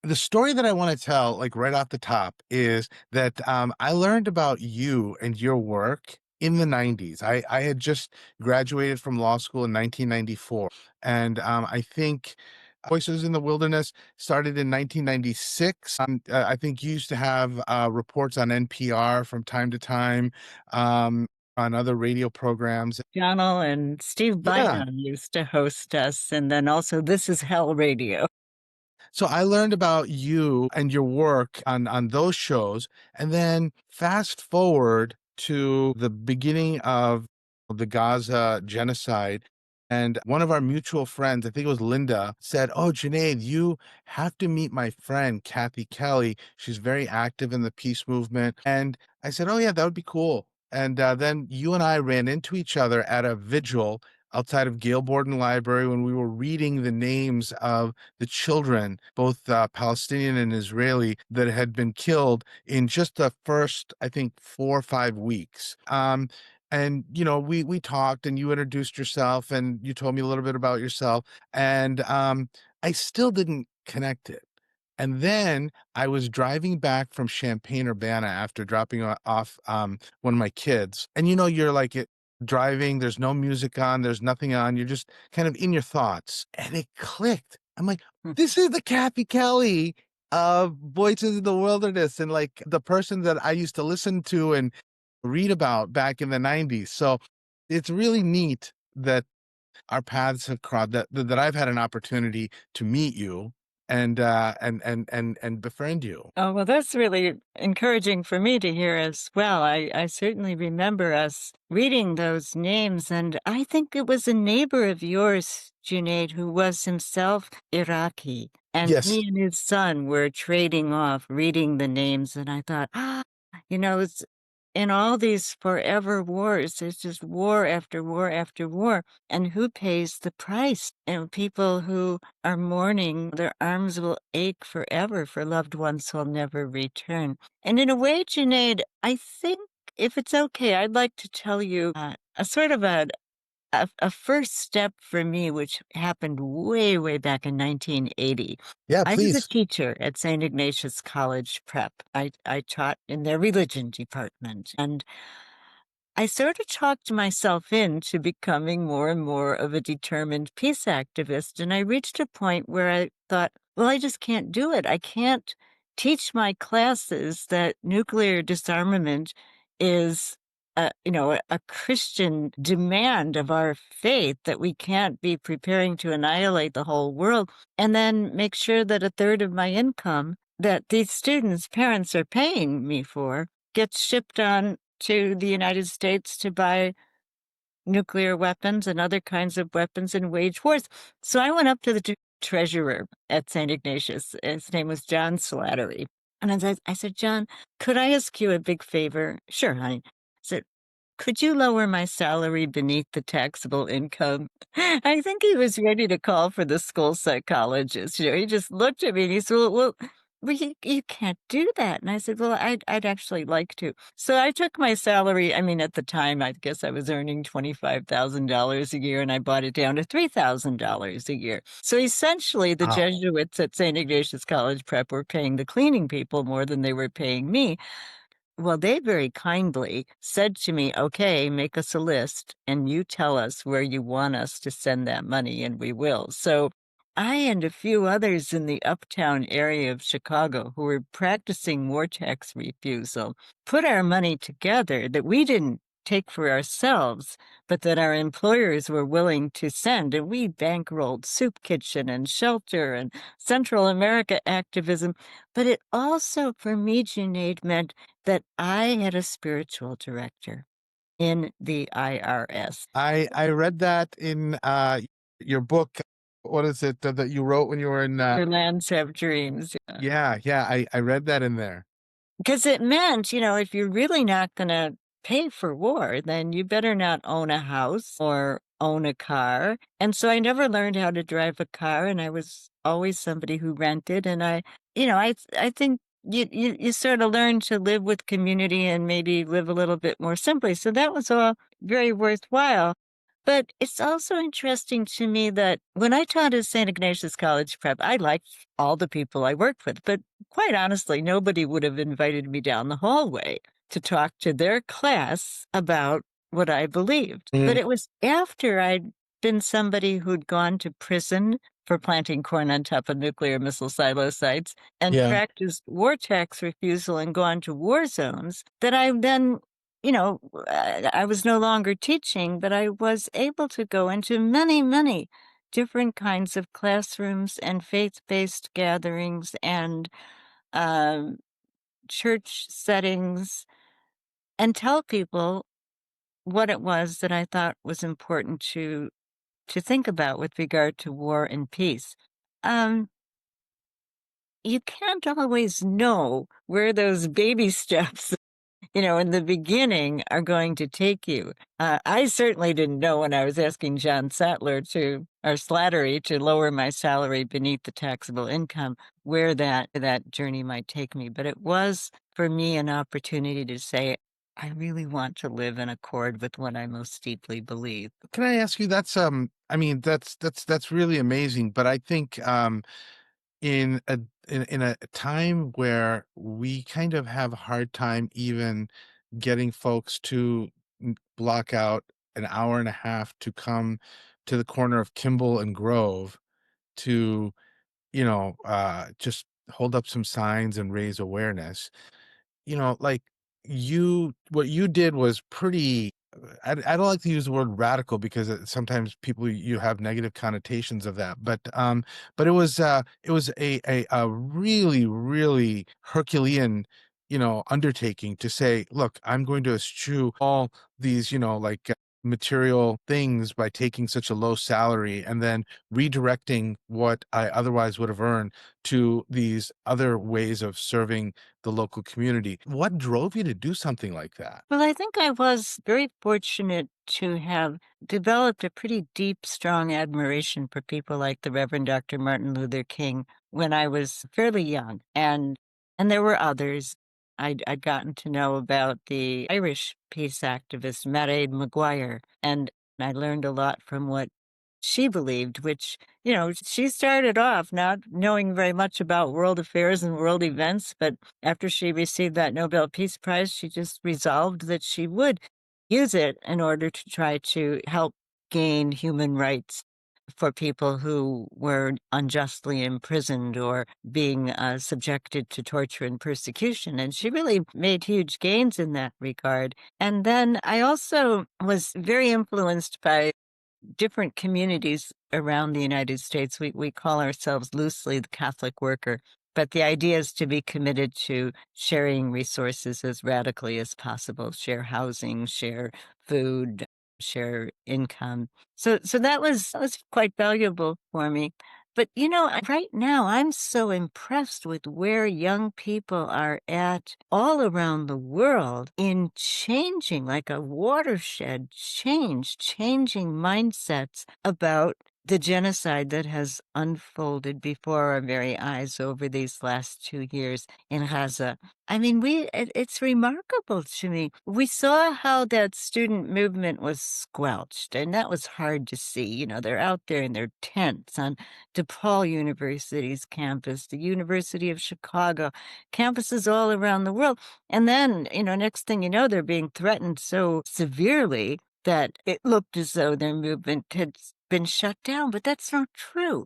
The story that I wanna tell, like, right off the top is that, I learned about you and your work in the '90s. I had just graduated from law school in 1994, and, I think Voices in the Wilderness started in 1996. I think you used to have, reports on NPR from time to time, on other radio programs. Donald and Steve Yeah. Bynum used to host us, and then also This Is Hell Radio. So I learned about you and your work on those shows, and then fast forward to the beginning of the Gaza genocide, and one of our mutual friends, I think it was Linda, said, "Oh, Junaid, you have to meet my friend Kathy Kelly. She's very active in the peace movement." And I said, "Oh yeah, that would be cool." And then you and I ran into each other at a vigil outside of Gail Borden Library when we were reading the names of the children, both Palestinian and Israeli, that had been killed in just the first, I think, 4 or 5 weeks. And we talked, and you introduced yourself, and you told me a little bit about yourself, and I still didn't connect it. And then I was driving back from Champaign Urbana after dropping off one of my kids, and you're like it driving. There's no music on. There's nothing on. You're just kind of in your thoughts, and it clicked. I'm like, this is the Kathy Kelly of Voices in the Wilderness, and like the person that I used to listen to and read about back in the '90s. So it's really neat that our paths have crossed, that I've had an opportunity to meet you and befriend you. Oh, well, that's really encouraging for me to hear as well. I certainly remember us reading those names, and I think it was a neighbor of yours, Junaid, who was himself Iraqi, and Yes. he and his son were trading off reading the names, and I thought, it's in all these forever wars, there's just war after war after war, and who pays the price? And people who are mourning, their arms will ache forever for loved ones who'll never return. And in a way, Junaid, I think if it's okay, I'd like to tell you a sort of a first step for me, which happened way, way back in 1980. Yeah, I was a please. teacher at St. Ignatius College Prep. I taught in their religion department, and I sort of talked myself into becoming more and more of a determined peace activist. And I reached a point where I thought, well, I just can't do it. I can't teach my classes that nuclear disarmament is a Christian demand of our faith, that we can't be preparing to annihilate the whole world, and then make sure that a third of my income that these students' parents are paying me for gets shipped on to the United States to buy nuclear weapons and other kinds of weapons and wage wars. So I went up to the treasurer at St. Ignatius. His name was John Slattery. And I said, John, could I ask you a big favor? Sure, honey. I said, could you lower my salary beneath the taxable income? I think he was ready to call for the school psychologist. He just looked at me and he said, well, you can't do that. And I said, well, I'd actually like to. So I took my salary. I mean, at the time, I guess I was earning $25,000 a year, and I bought it down to $3,000 a year. So essentially, the Wow. Jesuits at St. Ignatius College Prep were paying the cleaning people more than they were paying me. Well, they very kindly said to me, okay, make us a list and you tell us where you want us to send that money and we will. So I and a few others in the uptown area of Chicago who were practicing war tax refusal put our money together that we didn't take for ourselves, but that our employers were willing to send. And we bankrolled Soup Kitchen and Shelter and Central America activism. But it also, for me, Junaid, meant that I had a spiritual director in the IRS. I read that in your book. What is it that you wrote when you were in Their lands have dreams. yeah, yeah, I read that in there. Because it meant, if you're really not going to pay for war, then you better not own a house or own a car. And so I never learned how to drive a car, and I was always somebody who rented. And I think you sort of learn to live with community and maybe live a little bit more simply. So that was all very worthwhile. But it's also interesting to me that when I taught at St. Ignatius College Prep, I liked all the people I worked with, but quite honestly, nobody would have invited me down the hallway to talk to their class about what I believed. But Mm, it was after I'd been somebody who'd gone to prison for planting corn on top of nuclear missile silo sites and yeah. practiced war tax refusal and gone to war zones that I then I was no longer teaching, but I was able to go into many, many different kinds of classrooms and faith-based gatherings and um, church settings and tell people what it was that I thought was important to think about with regard to war and peace. Um, you can't always know where those baby steps in the beginning are going to take you. I certainly didn't know when I was asking John Sattler or Slattery to lower my salary beneath the taxable income, where that journey might take me. But it was for me an opportunity to say, I really want to live in accord with what I most deeply believe. Can I ask you, I mean, that's really amazing, but I think, in a in a time where we kind of have a hard time even getting folks to block out an hour and a half to come to the corner of Kimball and Grove to, just hold up some signs and raise awareness. Like, what you did was pretty, I don't like to use the word radical because sometimes people, you have negative connotations of that, but it was a really, really Herculean, undertaking to say, "Look, I'm going to eschew all these, like, material things by taking such a low salary and then redirecting what I otherwise would have earned to these other ways of serving the local community." What drove you to do something like that? Well, I think I was very fortunate to have developed a pretty deep, strong admiration for people like the Reverend Dr. Martin Luther King when I was fairly young. And there were others. I'd gotten to know about the Irish peace activist Mairead Maguire, and I learned a lot from what she believed, which, she started off not knowing very much about world affairs and world events, but after she received that Nobel Peace Prize, she just resolved that she would use it in order to try to help gain human rights for people who were unjustly imprisoned or being subjected to torture and persecution. And she really made huge gains in that regard. And then I also was very influenced by different communities around the United States. We call ourselves loosely the Catholic worker, but the idea is to be committed to sharing resources as radically as possible, share housing, share food, share income. So that was quite valuable for me. But right now I'm so impressed with where young people are at all around the world in changing, like a watershed change, changing mindsets about the genocide that has unfolded before our very eyes over these last 2 years in Gaza. I mean, it's remarkable to me. We saw how that student movement was squelched, and that was hard to see. They're out there in their tents on DePaul University's campus, the University of Chicago, campuses all around the world. And then, next thing you know, they're being threatened so severely that it looked as though their movement had been shut down, but that's not true.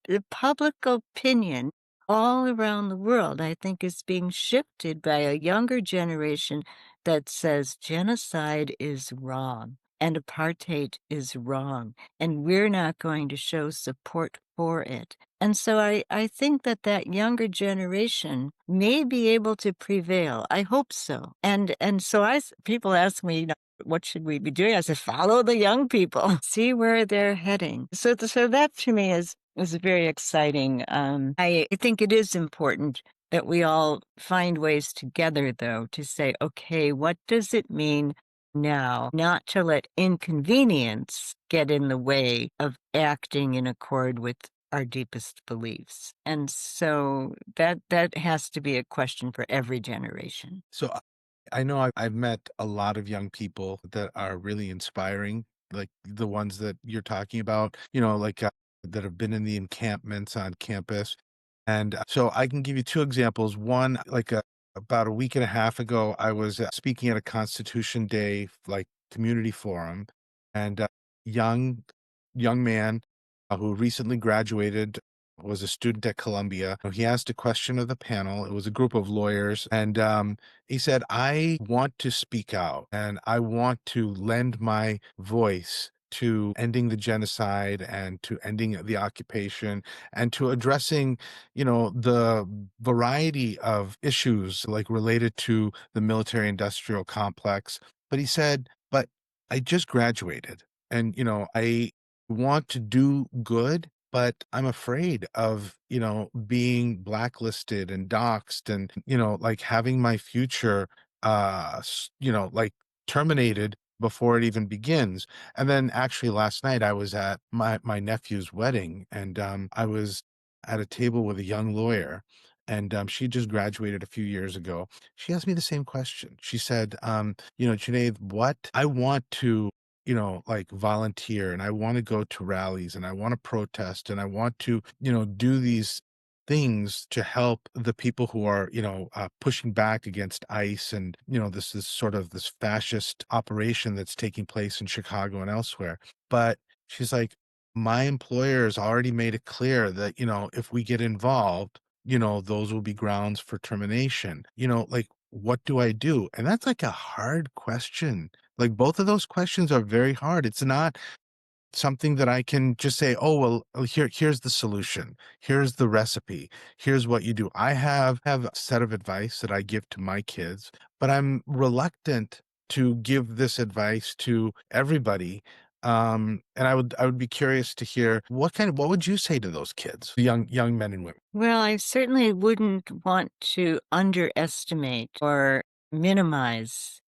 The public opinion all around the world, I think, is being shifted by a younger generation that says genocide is wrong and apartheid is wrong, and we're not going to show support for it. And so I think that younger generation may be able to prevail. I hope so. And so people ask me, what should we be doing? I said, follow the young people, see where they're heading. So that to me is very exciting. I think it is important that we all find ways together, though, to say, okay, what does it mean now not to let inconvenience get in the way of acting in accord with our deepest beliefs? And so that has to be a question for every generation. So I know I've met a lot of young people that are really inspiring. like the ones that you're talking about, like, that have been in the encampments on campus. And so I can give you 2 examples. One, like, about a week and a half ago, I was, speaking at a Constitution Day, like, community forum, and a young young man, who recently graduated, was a student at Columbia. He asked a question of the panel. It was a group of lawyers, and, he said, "I want to speak out, and I want to lend my voice to ending the genocide and to ending the occupation and to addressing, the variety of issues, like, related to the military industrial complex." But he said, "But I just graduated, and, I want to do good, but I'm afraid of, being blacklisted and doxxed and, like, having my future, like, terminated before it even begins." And then actually last night I was at my nephew's wedding, and, I was at a table with a young lawyer, and, she just graduated a few years ago. She asked me the same question. She said, "Junaid, what I want to, like, volunteer, and I wanna go to rallies, and I wanna protest, and I want to, do these things to help the people who are, pushing back against ICE and, this sort of this fascist operation that's taking place in Chicago and elsewhere." But she's like, "My employer has already made it clear that, if we get involved, those will be grounds for termination. Like, what do I do?" And that's like a hard question. Like, both of those questions are very hard. It's not something that I can just say, "Oh, well, here's the solution. Here's the recipe. Here's what you do." I have a set of advice that I give to my kids, but I'm reluctant to give this advice to everybody. And I would be curious to hear what would you say to those kids, young men and women? Well, I certainly wouldn't want to underestimate or minimize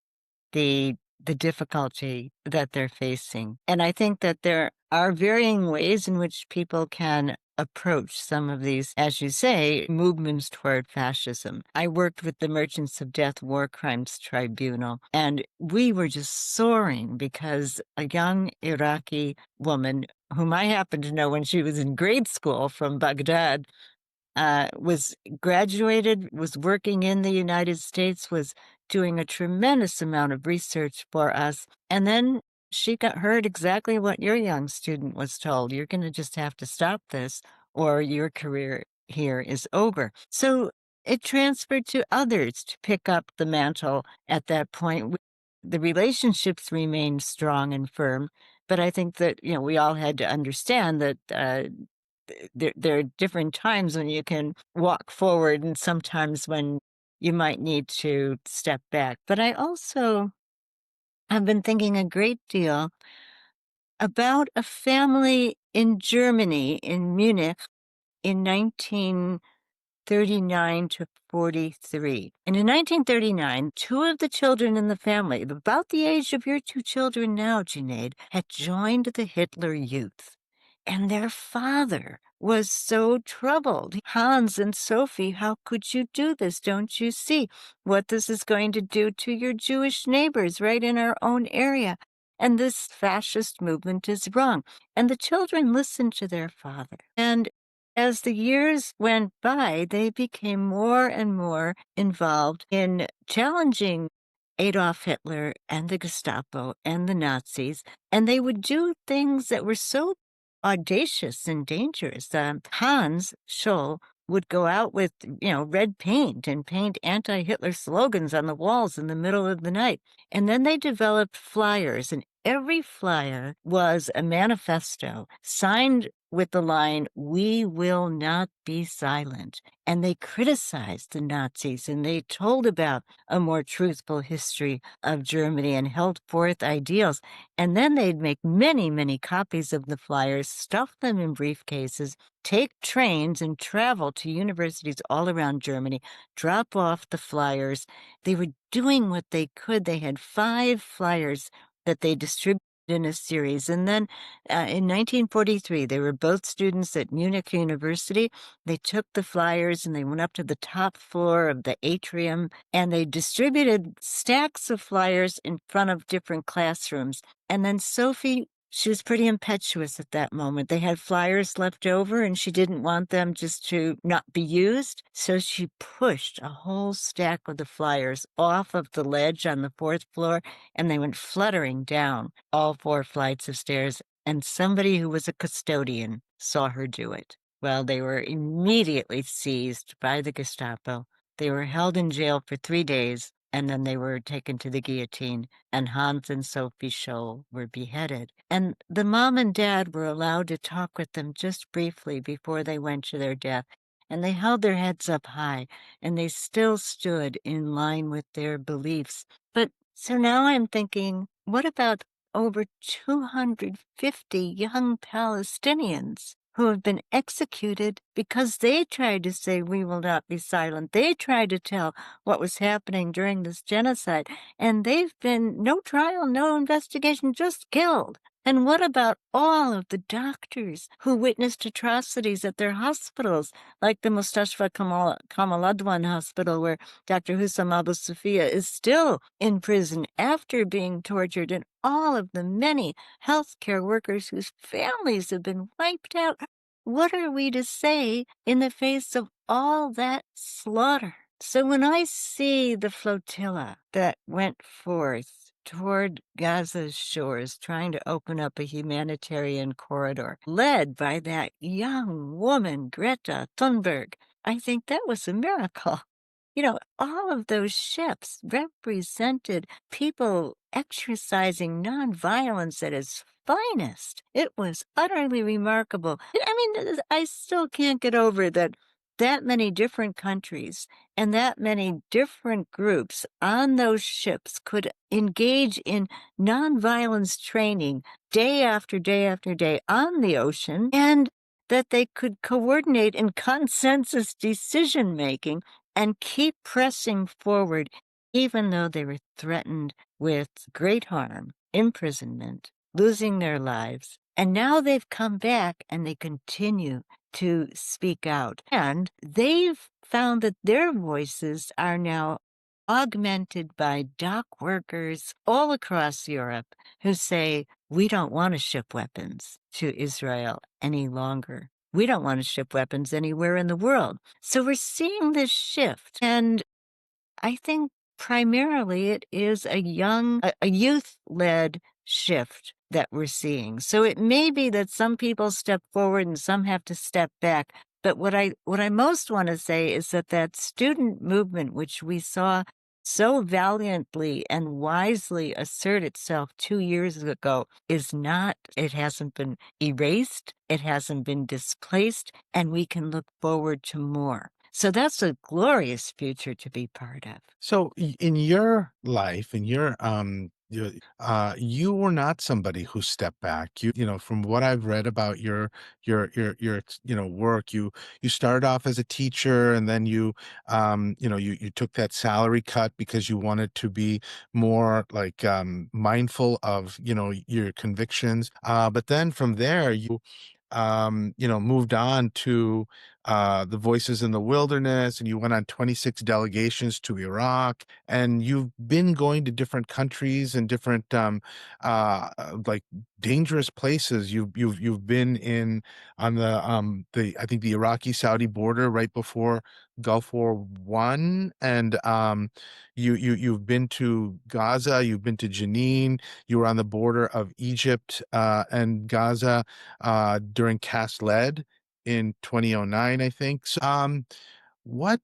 the the difficulty that they're facing. And I think that there are varying ways in which people can approach some of these, as you say, movements toward fascism. I worked with the Merchants of Death War Crimes Tribunal, and we were just soaring because a young Iraqi woman, whom I happened to know when she was in grade school from Baghdad, was graduated, was working in the United States, was doing a tremendous amount of research for us, and then she got heard exactly what your young student was told. "You're gonna just have to stop this, or your career here is over." So it transferred to others to pick up the mantle at that point. The relationships remained strong and firm, but I think that, we all had to understand that, there are different times when you can walk forward and sometimes when you might need to step back. But I also have been thinking a great deal about a family in Germany, in Munich, in 1939 to 43. And in 1939, two of the children in the family, about the age of your two children now, Junaid, had joined the Hitler Youth. And their father was so troubled. "Hans and Sophie, how could you do this? Don't you see what this is going to do to your Jewish neighbors right in our own area? And this fascist movement is wrong." And the children listened to their father. And as the years went by, they became more and more involved in challenging Adolf Hitler and the Gestapo and the Nazis, and they would do things that were so audacious and dangerous. Hans Scholl would go out with, red paint and paint anti-Hitler slogans on the walls in the middle of the night. And then they developed flyers, and every flyer was a manifesto signed with the line, "We will not be silent." And they criticized the Nazis, and they told about a more truthful history of Germany and held forth ideals. And then they'd make many, many copies of the flyers, stuff them in briefcases, take trains and travel to universities all around Germany, drop off the flyers. They were doing what they could. They had 5 flyers that they distributed in a series. And then in 1943, they were both students at Munich University. They took the flyers and they went up to the top floor of the atrium and they distributed stacks of flyers in front of different classrooms. And then Sophie, she was pretty impetuous at that moment. They had flyers left over and she didn't want them just to not be used. So she pushed a whole stack of the flyers off of the ledge on the fourth floor and they went fluttering down all 4 flights of stairs, and somebody who was a custodian saw her do it. Well, they were immediately seized by the Gestapo. They were held in jail for 3 days, and then they were taken to the guillotine, and Hans and Sophie Scholl were beheaded. And the mom and dad were allowed to talk with them just briefly before they went to their death, and they held their heads up high, and they still stood in line with their beliefs. But so now I'm thinking, what about over 250 young Palestinians who have been executed because they tried to say, we will not be silent? They tried to tell what was happening during this genocide, and they've been no trial, no investigation, just killed. And what about all of the doctors who witnessed atrocities at their hospitals, like the Mustashfa Kamal Adwan Hospital, where Dr. Hussam Abu Sufia is still in prison after being tortured, and all of the many healthcare workers whose families have been wiped out? What are we to say in the face of all that slaughter? So when I see the flotilla that went forth toward Gaza's shores, trying to open up a humanitarian corridor, led by that young woman, Greta Thunberg, I think that was a miracle. All of those ships represented people exercising nonviolence at its finest. It was utterly remarkable. I mean, I still can't get over that many different countries and that many different groups on those ships could engage in nonviolence training day after day after day on the ocean, and that they could coordinate in consensus decision making and keep pressing forward, even though they were threatened with great harm, imprisonment, losing their lives. And now they've come back and they continue to speak out. And they've found that their voices are now augmented by dock workers all across Europe who say, we don't want to ship weapons to Israel any longer. We don't want to ship weapons anywhere in the world. So we're seeing this shift. And I think primarily it is a youth-led shift that we're seeing. So it may be that some people step forward and some have to step back. But what I most want to say is that student movement, which we saw so valiantly and wisely assert itself 2 years ago, it hasn't been erased, it hasn't been displaced, and we can look forward to more. So that's a glorious future to be part of. So in your life, you were not somebody who stepped back. From what I've read about your work, you started off as a teacher, and then you took that salary cut because you wanted to be more like mindful of your convictions. But then from there, you moved on to the Voices in the Wilderness, and you went on 26 delegations to Iraq, and you've been going to different countries and different like dangerous places. You've been in on the I think the Iraqi Saudi border right before Gulf War One, and you've been to Gaza, you've been to Jenin, you were on the border of Egypt and Gaza during Cast Lead in 2009, I think. So, what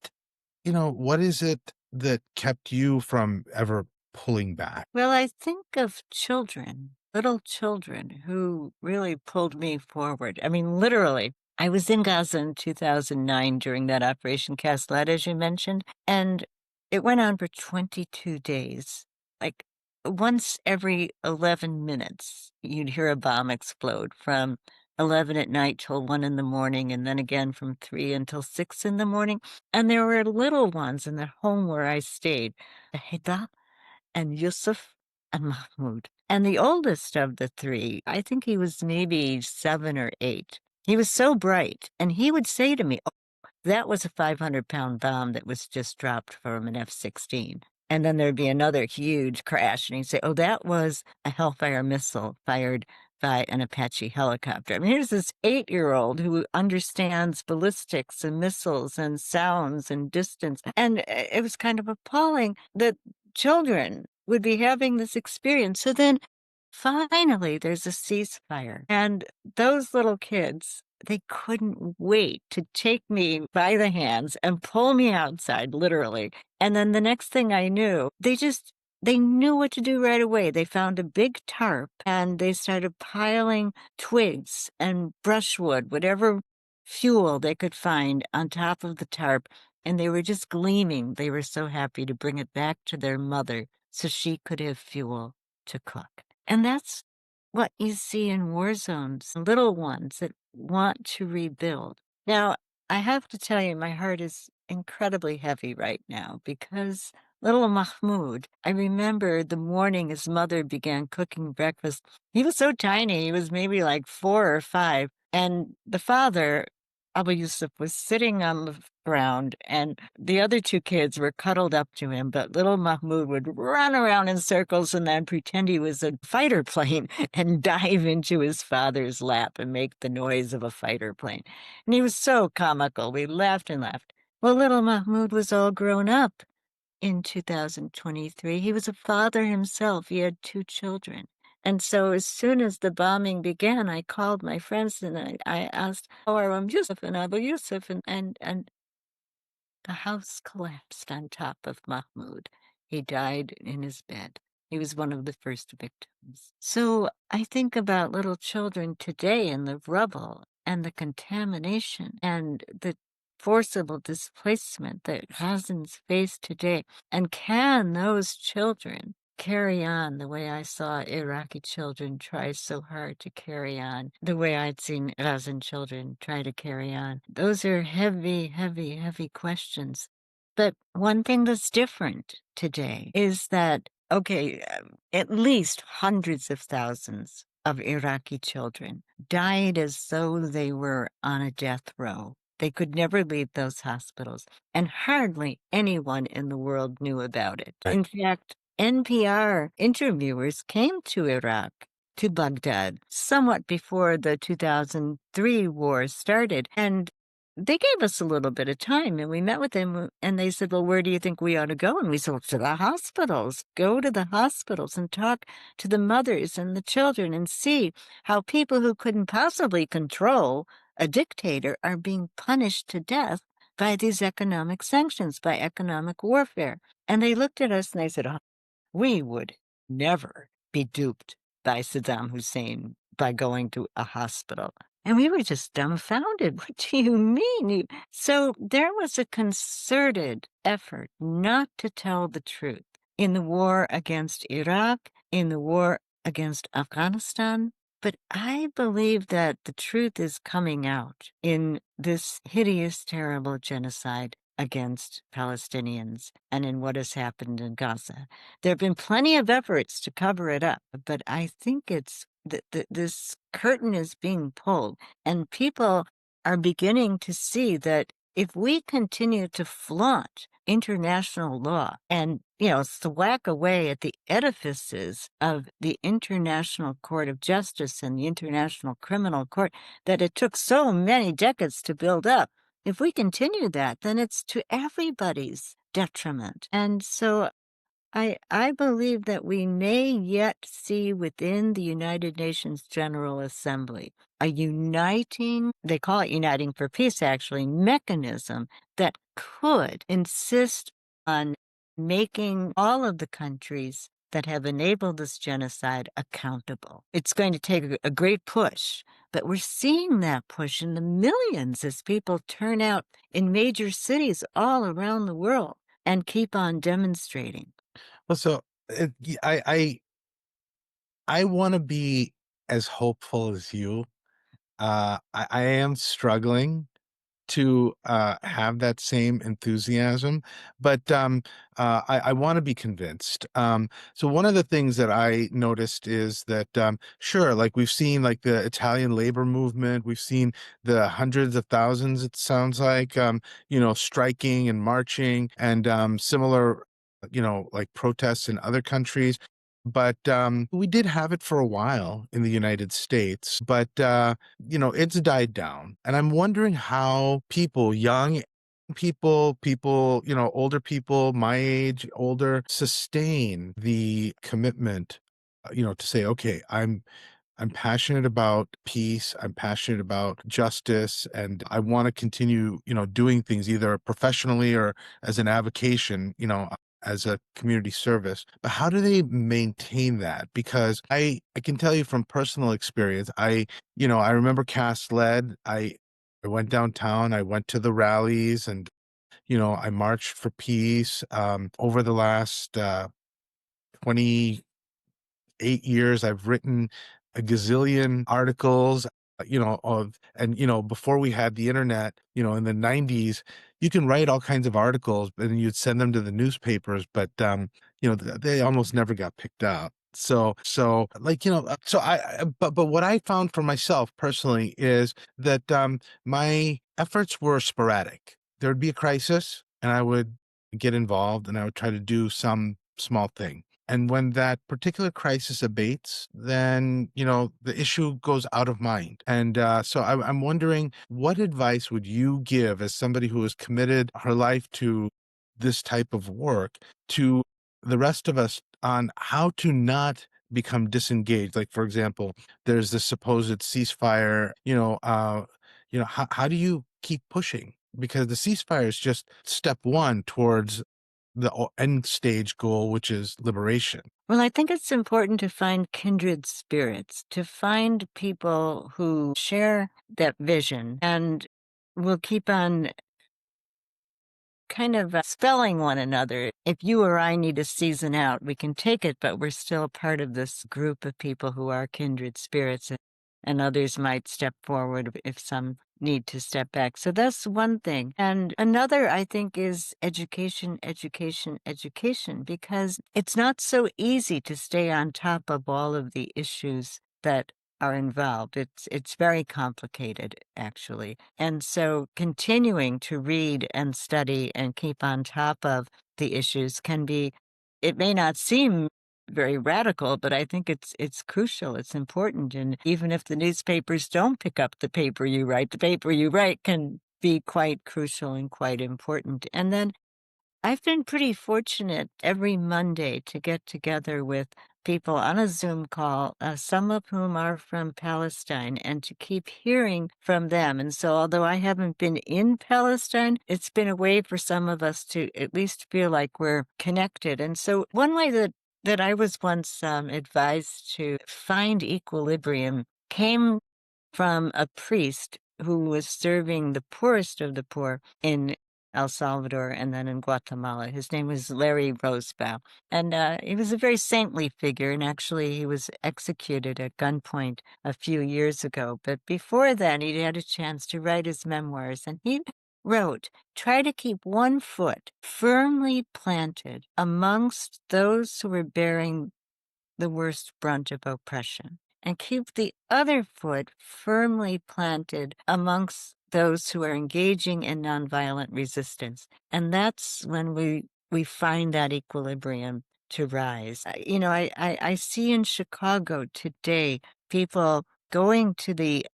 what is it that kept you from ever pulling back? Well, I think of children, little children who really pulled me forward. I mean, literally. I was in Gaza in 2009 during that Operation Cast Lead, as you mentioned, and it went on for 22 days. Like once every 11 minutes, you'd hear a bomb explode from 11 at night till 1 in the morning, and then again from 3 until 6 in the morning. And there were little ones in the home where I stayed, Hida and Yusuf and Mahmoud. And the oldest of the 3, I think he was maybe 7 or 8. He was so bright, and he would say to me, that was a 500-pound bomb that was just dropped from an F-16. And then there'd be another huge crash, and he'd say, "Oh, that was a Hellfire missile fired by an Apache helicopter." I mean, here's this 8-year-old who understands ballistics and missiles and sounds and distance, and it was kind of appalling that children would be having this experience. So then finally, there's a ceasefire, and those little kids, they couldn't wait to take me by the hands and pull me outside, literally, and then the next thing I knew, they knew what to do right away. They found a big tarp, and they started piling twigs and brushwood, whatever fuel they could find on top of the tarp, and they were just gleaming. They were so happy to bring it back to their mother so she could have fuel to cook. And that's what you see in war zones, little ones that want to rebuild. Now, I have to tell you, my heart is incredibly heavy right now because little Mahmoud, I remember the morning his mother began cooking breakfast. He was so tiny, he was maybe like 4 or 5. And the father, Abu Yusuf, was sitting on the ground, and the other 2 kids were cuddled up to him, but little Mahmoud would run around in circles and then pretend he was a fighter plane and dive into his father's lap and make the noise of a fighter plane. And he was so comical. We laughed and laughed. Well, little Mahmoud was all grown up in 2023. He was a father himself. He had 2 children. And so as soon as the bombing began, I called my friends and I asked, "How are Yusuf and Abu Yusuf?" And the house collapsed on top of Mahmoud. He died in his bed. He was one of the first victims. So I think about little children today and the rubble and the contamination and the forcible displacement that Gazans face today. And can those children carry on the way I saw Iraqi children try so hard to carry on, the way I'd seen Gazan children try to carry on? Those are heavy, heavy, heavy questions. But one thing that's different today is that, okay, at least hundreds of thousands of Iraqi children died as though they were on a death row. They could never leave those hospitals, and hardly anyone in the world knew about it. Right. In fact, NPR interviewers came to Iraq, to Baghdad, somewhat before the 2003 war started, and they gave us a little bit of time, and we met with them, and they said, "Well, where do you think we ought to go?" And we said, "Well, to the hospitals. Go to the hospitals and talk to the mothers and the children and see how people who couldn't possibly control a dictator are being punished to death by these economic sanctions, by economic warfare." And they looked at us and they said, "Oh, we would never be duped by Saddam Hussein by going to a hospital." And we were just dumbfounded. What do you mean? So there was a concerted effort not to tell the truth in the war against Iraq, in the war against Afghanistan. But I believe that the truth is coming out in this hideous, terrible genocide against Palestinians and in what has happened in Gaza. There have been plenty of efforts to cover it up, but I think it's this curtain is being pulled, and people are beginning to see that if we continue to flaunt international law and, thwack away at the edifices of the International Court of Justice and the International Criminal Court that it took so many decades to build up, if we continue that, then it's to everybody's detriment. And so I believe that we may yet see within the United Nations General Assembly a uniting, they call it uniting for peace actually, mechanism that could insist on making all of the countries that have enabled this genocide accountable. It's going to take a great push, but we're seeing that push in the millions as people turn out in major cities all around the world and keep on demonstrating. Well, so I want to be as hopeful as you. I am struggling to have that same enthusiasm, but I want to be convinced. So one of the things that I noticed is that sure, like we've seen like the Italian labor movement, we've seen the hundreds of thousands. It sounds like striking and marching and similar, like protests in other countries. But we did have it for a while in the United States, but it's died down. And I'm wondering how people, young people, older people, my age, older, sustain the commitment, to say, okay, I'm passionate about peace. I'm passionate about justice, and I want to continue, doing things either professionally or as an avocation, as a community service. But how do they maintain that? Because I can tell you from personal experience, I remember Cast Lead. I went downtown, I went to the rallies, and I marched for peace over the last 28 years. I've written a gazillion articles, before we had the internet, in the 90s, you can write all kinds of articles and you'd send them to the newspapers, but, they almost never got picked up. So like, so but what I found for myself personally is that, my efforts were sporadic. There would be a crisis and I would get involved and I would try to do some small thing. And when that particular crisis abates, then, the issue goes out of mind. And so I'm wondering, what advice would you give as somebody who has committed her life to this type of work to the rest of us on how to not become disengaged? Like, for example, there's this supposed ceasefire, how do you keep pushing? Because the ceasefire is just step one towards the end stage goal, which is liberation. Well, I think it's important to find kindred spirits, to find people who share that vision and will keep on kind of spelling one another. If you or I need a season out, we can take it, but we're still part of this group of people who are kindred spirits, and others might step forward if some need to step back. So that's one thing. And another, I think, is education, education, education, because it's not so easy to stay on top of all of the issues that are involved. It's very complicated, actually. And so continuing to read and study and keep on top of the issues can be, it may not seem very radical, but I think it's crucial, it's important. And even if the newspapers don't pick up the paper you write, the paper you write can be quite crucial and quite important. And then I've been pretty fortunate every Monday to get together with people on a Zoom call, some of whom are from Palestine, and to keep hearing from them. And so, although I haven't been in Palestine, it's been a way for some of us to at least feel like we're connected. And so, one way that I was once advised to find equilibrium came from a priest who was serving the poorest of the poor in El Salvador and then in Guatemala. His name was Larry Rosebaugh. And he was a very saintly figure. And actually, he was executed at gunpoint a few years ago. But before then, he had a chance to write his memoirs. And he wrote, try to keep one foot firmly planted amongst those who are bearing the worst brunt of oppression, and keep the other foot firmly planted amongst those who are engaging in nonviolent resistance. And that's when we find that equilibrium to rise. I see in Chicago today people going to the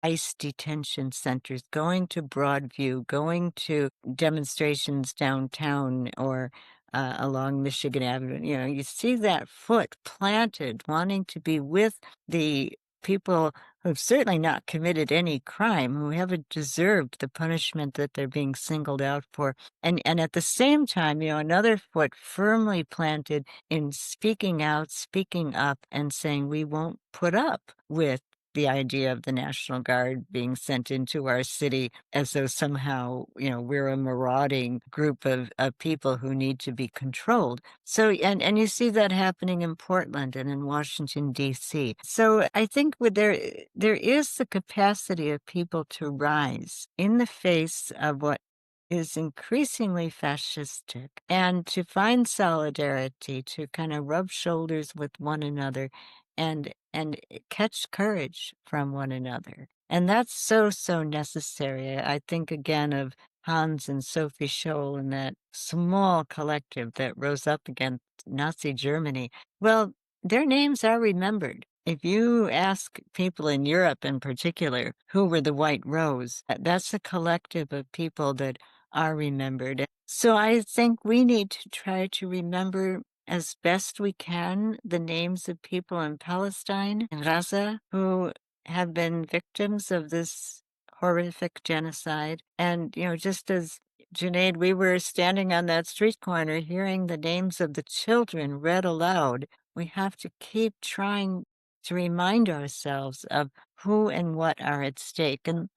ICE detention centers, going to Broadview, going to demonstrations downtown or along Michigan Avenue. You see that foot planted, wanting to be with the people who've certainly not committed any crime, who haven't deserved the punishment that they're being singled out for. And at the same time, another foot firmly planted in speaking out, speaking up, and saying we won't put up with the idea of the National Guard being sent into our city as though somehow, we're a marauding group of people who need to be controlled. So, and you see that happening in Portland and in Washington, D.C. So I think there is the capacity of people to rise in the face of what is increasingly fascistic and to find solidarity, to kind of rub shoulders with one another and catch courage from one another. And that's so, so necessary. I think again of Hans and Sophie Scholl and that small collective that rose up against Nazi Germany. Well, their names are remembered. If you ask people in Europe in particular who were the White Rose, that's a collective of people that are remembered. So I think we need to try to remember as best we can the names of people in Palestine and Gaza who have been victims of this horrific genocide. And, just as Junaid, we were standing on that street corner hearing the names of the children read aloud. We have to keep trying to remind ourselves of who and what are at stake. And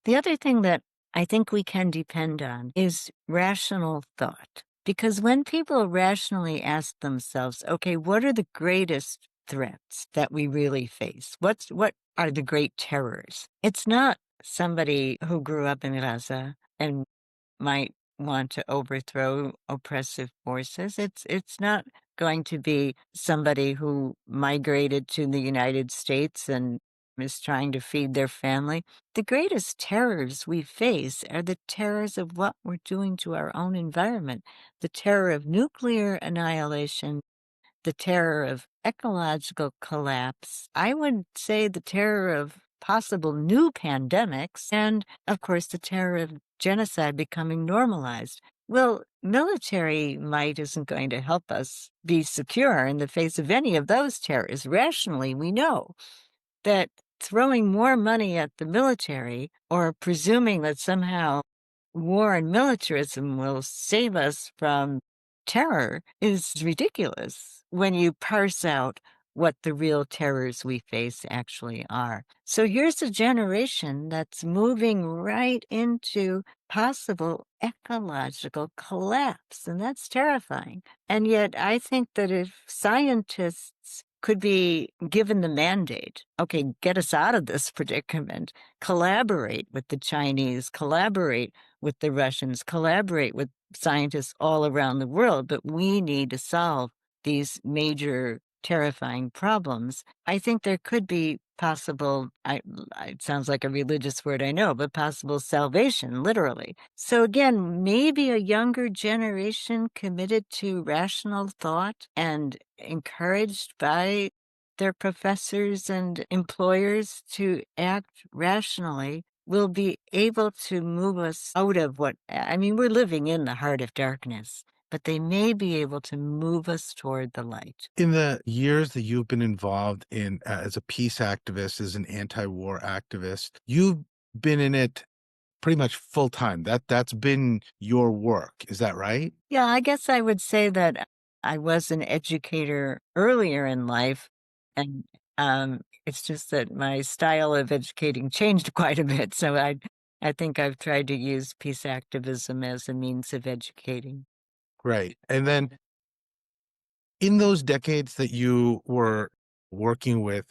the other thing that I think we can depend on is rational thought. Because when people rationally ask themselves, okay, what are the greatest threats that we really face? What are the great terrors? It's not somebody who grew up in Gaza and might want to overthrow oppressive forces. It's not going to be somebody who migrated to the United States and is trying to feed their family. The greatest terrors we face are the terrors of what we're doing to our own environment, the terror of nuclear annihilation, the terror of ecological collapse. I would say the terror of possible new pandemics, and of course, the terror of genocide becoming normalized. Well, military might isn't going to help us be secure in the face of any of those terrors. Rationally, we know that throwing more money at the military or presuming that somehow war and militarism will save us from terror is ridiculous when you parse out what the real terrors we face actually are. So here's a generation that's moving right into possible ecological collapse, and that's terrifying. And yet, I think that if scientists could be given the mandate, okay, get us out of this predicament, collaborate with the Chinese, collaborate with the Russians, collaborate with scientists all around the world, but we need to solve these major terrifying problems. I think there could be possible, it sounds like a religious word, I know, but possible salvation, literally. So again, maybe a younger generation committed to rational thought and encouraged by their professors and employers to act rationally will be able to move us out of we're living in the heart of darkness, but they may be able to move us toward the light. In the years that you've been involved in as a peace activist, as an anti-war activist, you've been in it pretty much full time. That's been your work. Is that right? Yeah, I guess I would say that I was an educator earlier in life, and it's just that my style of educating changed quite a bit. So I think I've tried to use peace activism as a means of educating. Right. And then in those decades that you were working with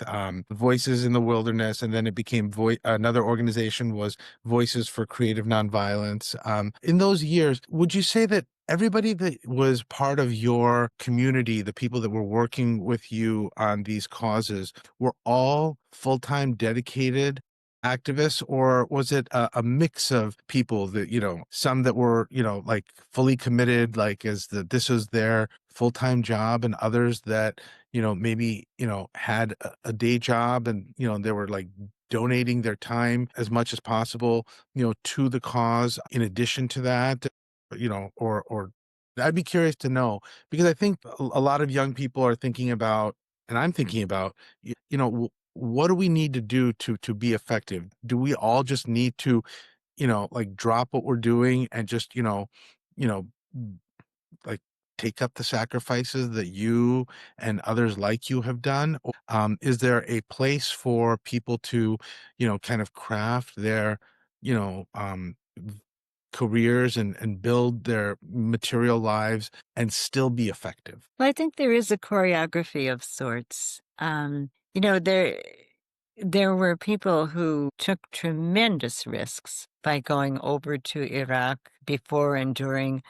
Voices in the Wilderness, and then it became another organization was Voices for Creative Nonviolence. In those years, would you say that everybody that was part of your community, the people that were working with you on these causes, were all full-time dedicated activists, or was it a mix of people that, some that were, like fully committed, like as this was their full-time job, and others that, maybe, had a day job, and, they were like donating their time as much as possible, to the cause in addition to that, or I'd be curious to know, because I think a lot of young people are thinking about, and I'm thinking about, what do we need to do to be effective? Do we all just need to, like drop what we're doing and just, you know, like take up the sacrifices that you and others like you have done? Is there a place for people to, kind of craft their, you know, careers and build their material lives and still be effective? Well, I think there is a choreography of sorts. There were people who took tremendous risks by going over to Iraq before and during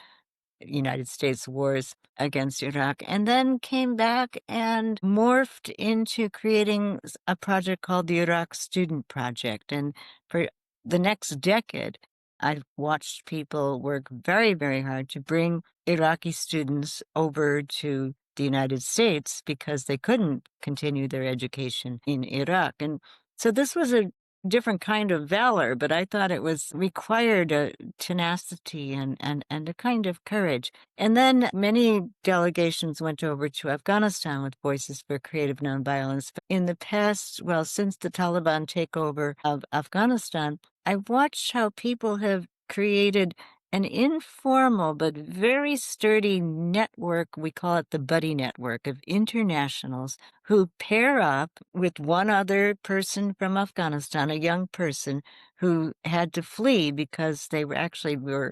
United States wars against Iraq, and then came back and morphed into creating a project called the Iraq Student Project. And for the next decade, I've watched people work very, very hard to bring Iraqi students over to the United States because they couldn't continue their education in Iraq. And so this was a different kind of valor, but I thought it was required a tenacity and a kind of courage. And then many delegations went over to Afghanistan with Voices for Creative Nonviolence. In the past, well, since the Taliban takeover of Afghanistan, I've watched how people have created an informal but very sturdy network. We call it the Buddy Network of internationals who pair up with one other person from Afghanistan, a young person who had to flee because they were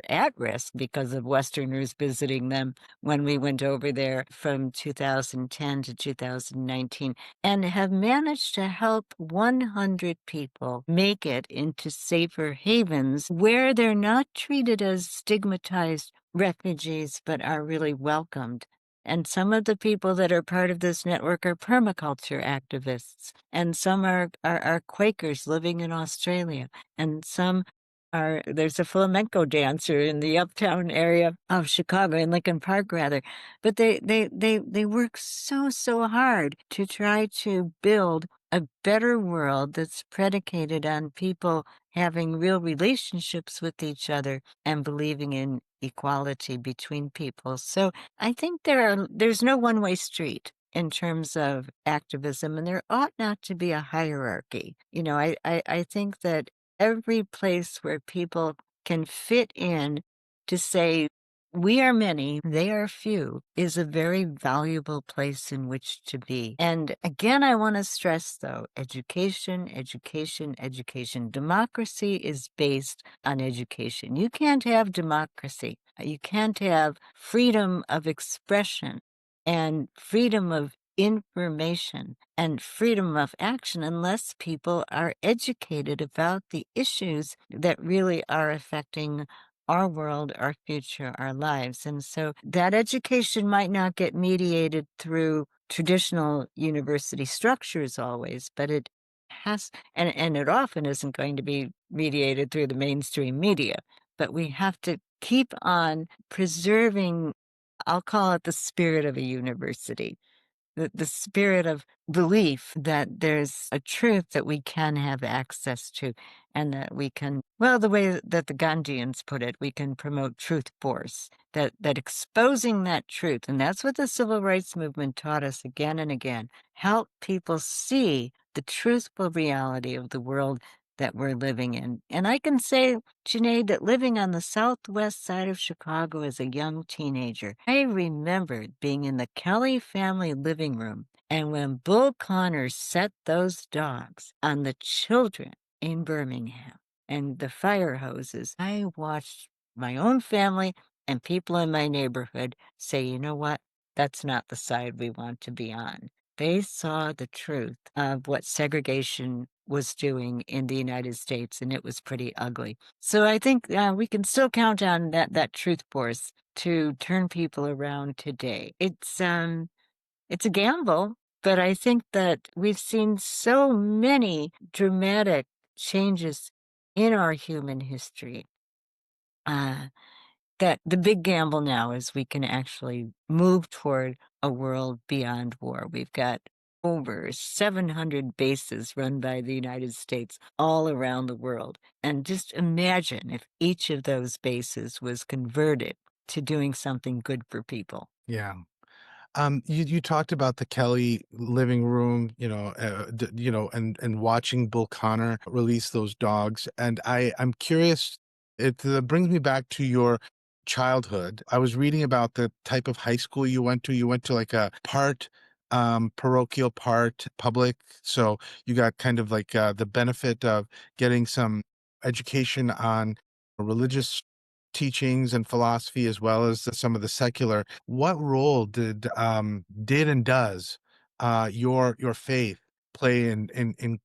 at risk because of Westerners visiting them when we went over there from 2010 to 2019, and have managed to help 100 people make it into safer havens where they're not treated as stigmatized refugees but are really welcomed. And some of the people that are part of this network are permaculture activists, and some are Quakers living in Australia, and some there's a flamenco dancer in the uptown area of Chicago, in Lincoln Park rather. But they work so hard to try to build a better world that's predicated on people having real relationships with each other and believing in equality between people. So I think there's no one-way street in terms of activism, and there ought not to be a hierarchy. I think that every place where people can fit in to say, we are many, they are few, is a very valuable place in which to be. And again, I want to stress, though, education, education, education. Democracy is based on education. You can't have democracy. You can't have freedom of expression and freedom of information and freedom of action unless people are educated about the issues that really are affecting our world, our future, our lives. And so that education might not get mediated through traditional university structures always, but it has, and it often isn't going to be mediated through the mainstream media. But we have to keep on preserving, I'll call it the spirit of a university, the spirit of belief that there's a truth that we can have access to, and that we can, well, the way that the Gandhians put it, we can promote truth force, that exposing that truth, and that's what the civil rights movement taught us again and again, help people see the truthful reality of the world that we're living in. And I can say, Junaid, that living on the southwest side of Chicago as a young teenager, I remembered being in the Kelly family living room, and when Bull Connor set those dogs on the children in Birmingham and the fire hoses, I watched my own family and people in my neighborhood say, you know what? That's not the side we want to be on. They saw the truth of what segregation was doing in the United States, and it was pretty ugly. So I think we can still count on that truth force to turn people around today. It's a gamble, but I think that we've seen so many dramatic changes in our human history. Uh, that the big gamble now is we can actually move toward a world beyond war. We've got over 700 bases run by the United States all around the world. And just imagine if each of those bases was converted to doing something good for people. Yeah. You talked about the Kelly living room, and watching Bull Connor release those dogs, and I'm curious. It brings me back to your childhood. I was reading about the type of high school you went to. You went to like a part parochial, part public. So you got kind of like the benefit of getting some education on religious teachings and philosophy as well as some of the secular. What role did and does your faith play in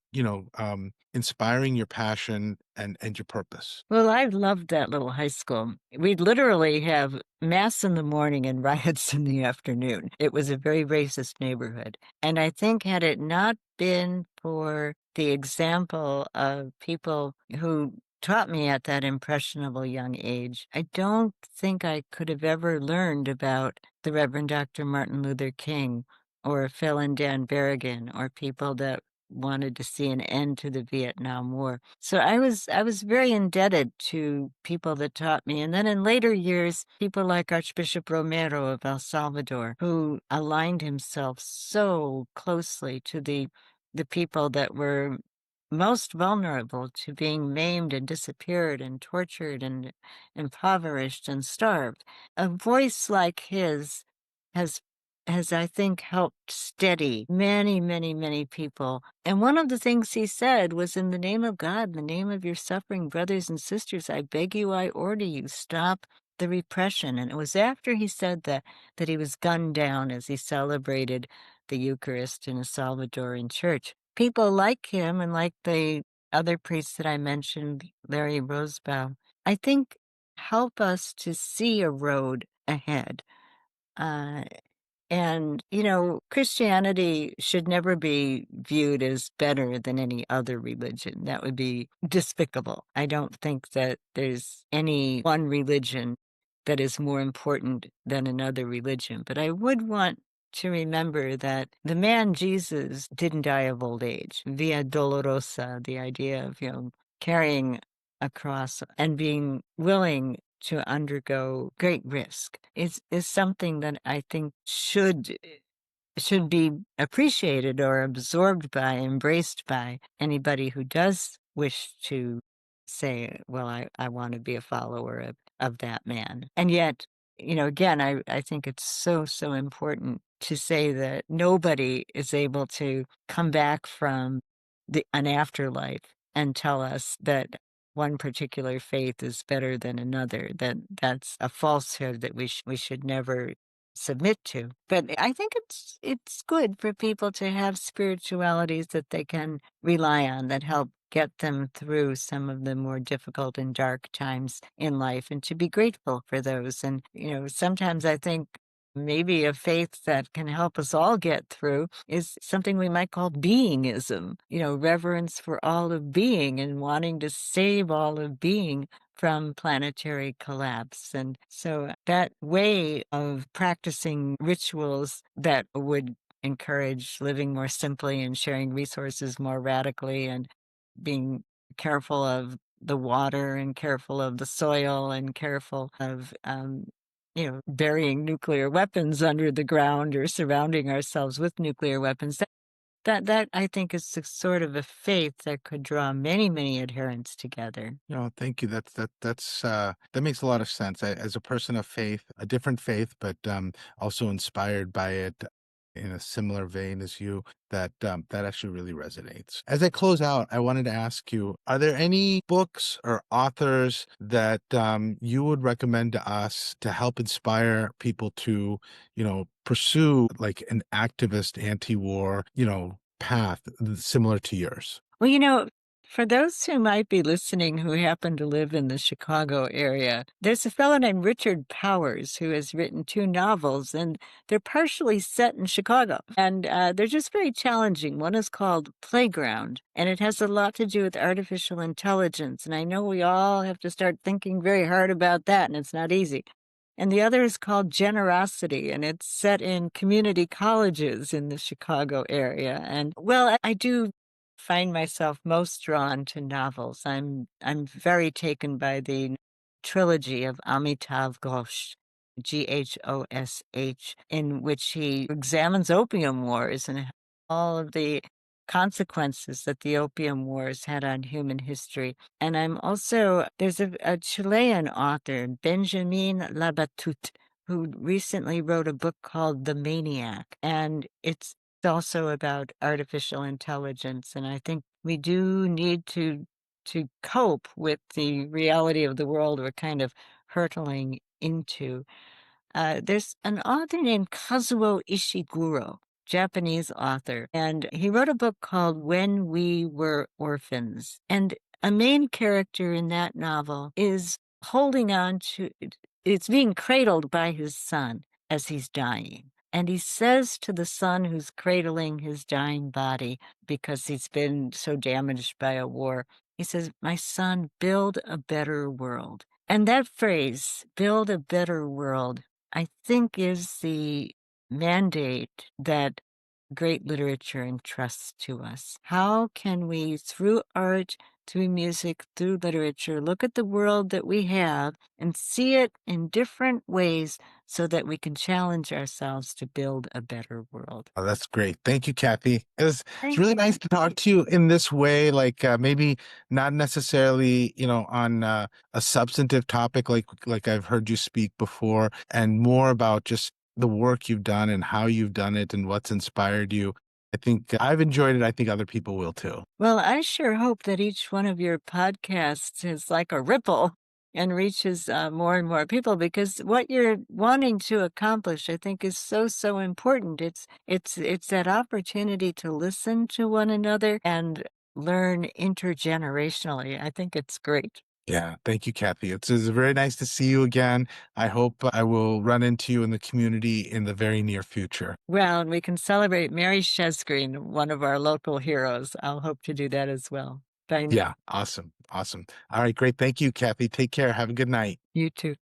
inspiring your passion and your purpose? Well, I loved that little high school. We'd literally have mass in the morning and riots in the afternoon. It was a very racist neighborhood. And I think had it not been for the example of people who taught me at that impressionable young age, I don't think I could have ever learned about the Reverend Dr. Martin Luther King or Phil and Dan Berrigan or people that wanted to see an end to the Vietnam War. So I was very indebted to people that taught me. And then in later years, people like Archbishop Romero of El Salvador, who aligned himself so closely to the people that were most vulnerable to being maimed and disappeared and tortured and impoverished and starved. A voice like his has has I think helped steady many, many, many people. And one of the things he said was, in the name of God, in the name of your suffering brothers and sisters, I beg you, I order you, stop the repression. And it was after he said that he was gunned down as he celebrated the Eucharist in a Salvadoran church. People like him and like the other priests that I mentioned, Larry Rosebaum, I think help us to see a road ahead. Uh, Christianity should never be viewed as better than any other religion. That would be despicable. I don't think that there's any one religion that is more important than another religion. But I would want to remember that the man Jesus didn't die of old age. Via dolorosa, the idea of, carrying a cross and being willing to undergo great risk is something that I think should be appreciated or absorbed by, embraced by anybody who does wish to say, well, I want to be a follower of that man. And yet, again, I think it's so, so important to say that nobody is able to come back from an afterlife and tell us that one particular faith is better than another. That's a falsehood that we should never submit to. But I think it's good for people to have spiritualities that they can rely on that help get them through some of the more difficult and dark times in life and to be grateful for those. And, sometimes I think maybe a faith that can help us all get through is something we might call beingism, reverence for all of being and wanting to save all of being from planetary collapse. And so that way of practicing rituals that would encourage living more simply and sharing resources more radically and being careful of the water and careful of the soil and careful of, burying nuclear weapons under the ground or surrounding ourselves with nuclear weapons. That I think is the sort of a faith that could draw many, many adherents together. No, thank you. That makes a lot of sense. As a person of faith, a different faith, but also inspired by it in a similar vein as you, that actually really resonates. As I close out, I wanted to ask you: are there any books or authors that you would recommend to us to help inspire people to, pursue like an activist anti-war, path similar to yours? Well, for those who might be listening who happen to live in the Chicago area, there's a fellow named Richard Powers who has written two novels, and they're partially set in Chicago. And they're just very challenging. One is called Playground, and it has a lot to do with artificial intelligence. And I know we all have to start thinking very hard about that, and it's not easy. And the other is called Generosity, and it's set in community colleges in the Chicago area. And well, I do find myself most drawn to novels. I'm very taken by the trilogy of Amitav Ghosh, Ghosh, in which he examines opium wars and all of the consequences that the Opium Wars had on human history. And I'm also there's a Chilean author, Benjamin Labatut, who recently wrote a book called The Maniac, and it's also about artificial intelligence. And I think we do need to cope with the reality of the world we're kind of hurtling into. There's an author named Kazuo Ishiguro, Japanese author, and he wrote a book called When We Were Orphans. And a main character in that novel is holding on to it's being cradled by his son as he's dying. And he says to the son who's cradling his dying body because he's been so damaged by a war, he says, "My son, build a better world." And that phrase, build a better world, I think is the mandate that great literature entrusts to us. How can we, through art, through music, through literature, look at the world that we have and see it in different ways so that we can challenge ourselves to build a better world? Oh, that's great. Thank you, Kathy. It's Thank really you. nice to talk to you in this way, like maybe not necessarily, on a substantive topic like I've heard you speak before, and more about just the work you've done and how you've done it and what's inspired you. I think I've enjoyed it. I think other people will too. Well, I sure hope that each one of your podcasts is like a ripple and reaches more and more people because what you're wanting to accomplish, I think, is so so important. It's that opportunity to listen to one another and learn intergenerationally. I think it's great. Yeah, thank you, Kathy. It's very nice to see you again. I hope I will run into you in the community in the very near future. Well, and we can celebrate Mary Shesgreen, one of our local heroes. I'll hope to do that as well. Bye. Yeah, awesome. Awesome. All right, great. Thank you, Kathy. Take care. Have a good night. You too.